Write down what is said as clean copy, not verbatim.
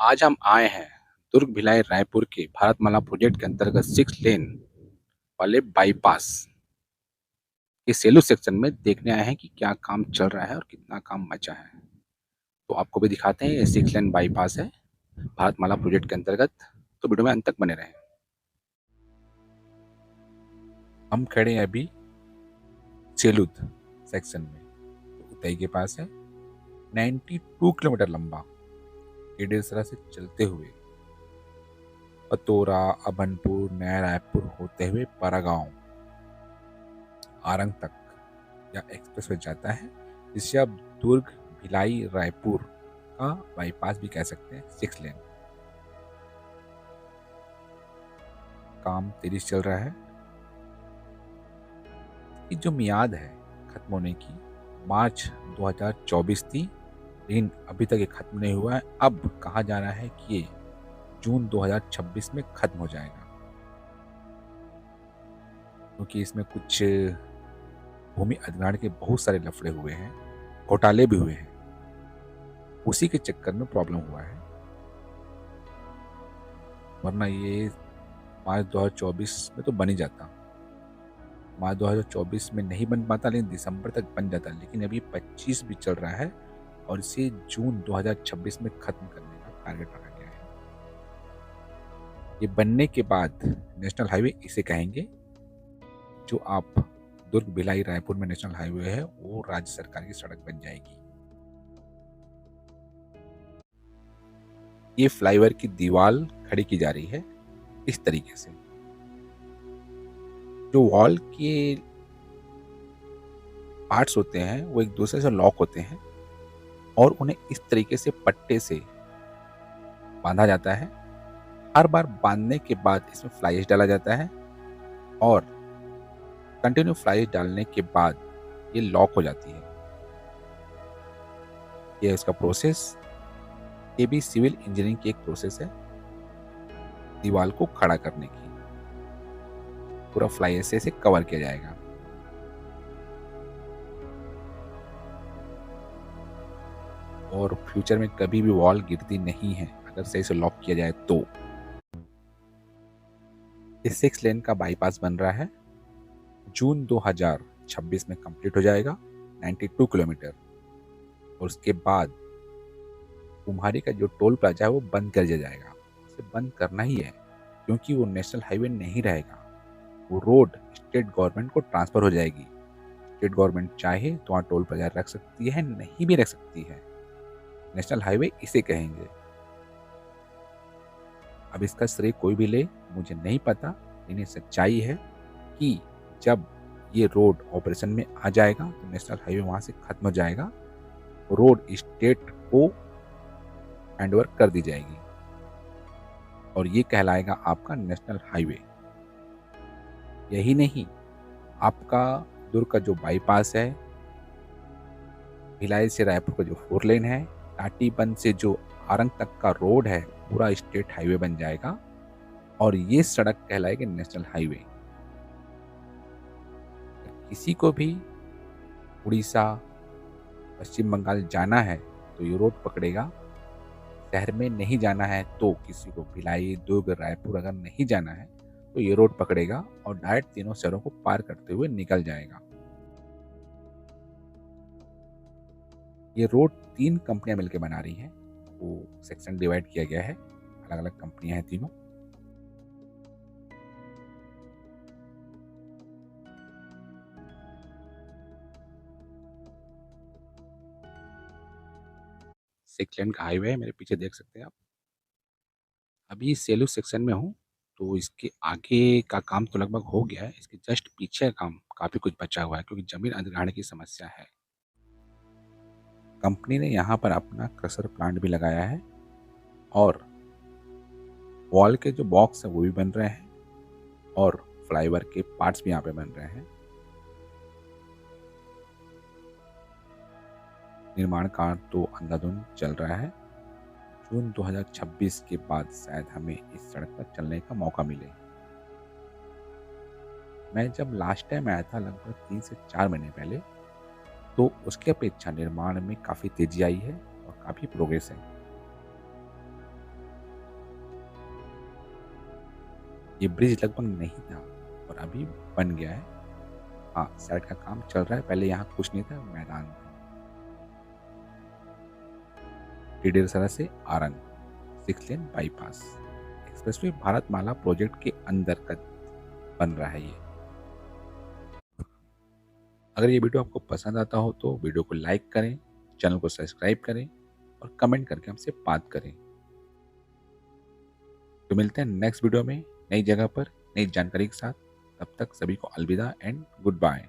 आज हम आए हैं दुर्ग भिलाई रायपुर के भारतमाला प्रोजेक्ट के अंतर्गत 6 लेन वाले बाईपास के सेलू सेक्शन में देखने आए हैं कि क्या काम चल रहा है और कितना काम बचा है। तो आपको भी दिखाते हैं, ये 6 लेन बाईपास है भारतमाला प्रोजेक्ट के अंतर्गत। तो वीडियो में अंत तक बने रहें। हम खड़े हैं अभी सेलूद सेक्शन में, तो उतई के पास है। 92 किलोमीटर लंबा एडेसरा से चलते हुए पतोरा, अभनपुर, नया रायपुर होते हुए पारागांव, आरंग तक या एक्सप्रेस वे जाता है, जिसे आप दुर्ग भिलाई रायपुर का बाईपास भी कह सकते हैं। 6 लेन काम तेजी से चल रहा है। ये जो मियाद है खत्म होने की, मार्च 2024 थी, लेकिन अभी तक ये खत्म नहीं हुआ है। अब कहा जा रहा है कि ये जून 2026 में खत्म हो जाएगा, क्योंकि इसमें कुछ भूमि अधिग्रहण के बहुत सारे लफड़े हुए हैं, घोटाले भी हुए हैं। उसी के चक्कर में प्रॉब्लम हुआ है, वरना ये मार्च 2024 में तो बन ही जाता। मार्च 2024 में नहीं बन पाता, लेकिन दिसंबर तक बन जाता। लेकिन अभी 25 भी चल रहा है और इसे जून 2026 में खत्म करने का टारगेट रखा गया है। ये बनने के बाद नेशनल हाईवे इसे कहेंगे। जो आप दुर्ग भिलाई रायपुर में नेशनल हाईवे है, वो राज्य सरकार की सड़क बन जाएगी। ये फ्लाईओवर की दीवार खड़ी की जा रही है इस तरीके से। जो वॉल के पार्ट्स होते हैं वो एक दूसरे से लॉक होते हैं और उन्हें इस तरीके से पट्टे से बांधा जाता है। हर बार बांधने के बाद इसमें फ्लाई ऐश डाला जाता है और कंटिन्यू फ्लाई ऐश डालने के बाद ये लॉक हो जाती है। ये इसका प्रोसेस, ये भी सिविल इंजीनियरिंग की एक प्रोसेस है दीवार को खड़ा करने की। पूरा फ्लाई ऐश से इसे कवर किया जाएगा। और फ्यूचर में कभी भी वॉल गिरती नहीं है अगर सही से लॉक किया जाए तो। इस 6 लेन का बाईपास बन रहा है, जून 2026 में कंप्लीट हो जाएगा, 92 किलोमीटर। और उसके बाद कुम्हारी का जो टोल प्लाजा है वो बंद कर दिया जाएगा। उसे बंद करना ही है, क्योंकि वो नेशनल हाईवे नहीं रहेगा। वो रोड स्टेट गवर्नमेंट को ट्रांसफर हो जाएगी। स्टेट गवर्नमेंट चाहे तो वहाँ टोल प्लाजा रख सकती है, नहीं भी रख सकती है। नेशनल हाईवे इसे कहेंगे। अब इसका श्रेय कोई भी ले, मुझे नहीं पता, लेकिन सच्चाई है कि जब ये रोड ऑपरेशन में आ जाएगा तो नेशनल हाईवे वहां से खत्म हो जाएगा। रोड स्टेट को हैंडओवर कर दी जाएगी और ये कहलाएगा आपका नेशनल हाईवे। यही नहीं, आपका दुर्ग का जो बाईपास है, भिलाई से रायपुर का जो 4 लेन है, टाटीबंद से जो आरंग तक का रोड है, पूरा स्टेट हाईवे बन जाएगा और ये सड़क कहलाएगी नेशनल हाईवे। किसी को भी उड़ीसा, पश्चिम बंगाल जाना है तो ये रोड पकड़ेगा। शहर में नहीं जाना है तो किसी को भिलाई, दुर्ग, रायपुर अगर नहीं जाना है तो ये रोड पकड़ेगा और डायरेक्ट तीनों शहरों को पार करते हुए निकल जाएगा। ये रोड 3 कंपनियां मिलकर बना रही हैं। वो सेक्शन डिवाइड किया गया है, अलग अलग कंपनियां हैं तीनों। सिक्स लेन का हाईवे है, मेरे पीछे देख सकते हैं आप। अभी सेलू सेक्शन में हूँ, तो इसके आगे का काम तो लगभग हो गया है। इसके जस्ट पीछे का काम काफ़ी कुछ बचा हुआ है, क्योंकि जमीन अधिग्रहण की समस्या है। कंपनी ने यहाँ पर अपना क्रशर प्लांट भी लगाया है और वॉल के जो बॉक्स है वो भी बन रहे हैं और फ्लाईओवर के पार्ट्स भी यहाँ पे बन रहे हैं। निर्माण कार्य तो अंधाधुंध चल रहा है। जून 2026 के बाद शायद हमें इस सड़क पर चलने का मौका मिले। मैं जब लास्ट टाइम आया था लगभग 3 से 4 महीने पहले, तो उसकी अपेक्षा निर्माण में काफ़ी तेजी आई है और काफ़ी प्रोग्रेस है। ये ब्रिज लगभग नहीं था और अभी बन गया है। हाँ, साइड का काम चल रहा है, पहले यहाँ कुछ नहीं था, मैदान था। टिडेरसरा से आरंग 6 लेन बाईपास एक्सप्रेसवे भारतमाला प्रोजेक्ट के अंदर का बन रहा है ये। अगर ये वीडियो आपको पसंद आता हो तो वीडियो को लाइक करें, चैनल को सब्सक्राइब करें और कमेंट करके हमसे बात करें। तो मिलते हैं नेक्स्ट वीडियो में नई जगह पर नई जानकारी के साथ। तब तक सभी को अलविदा एंड गुड बाय।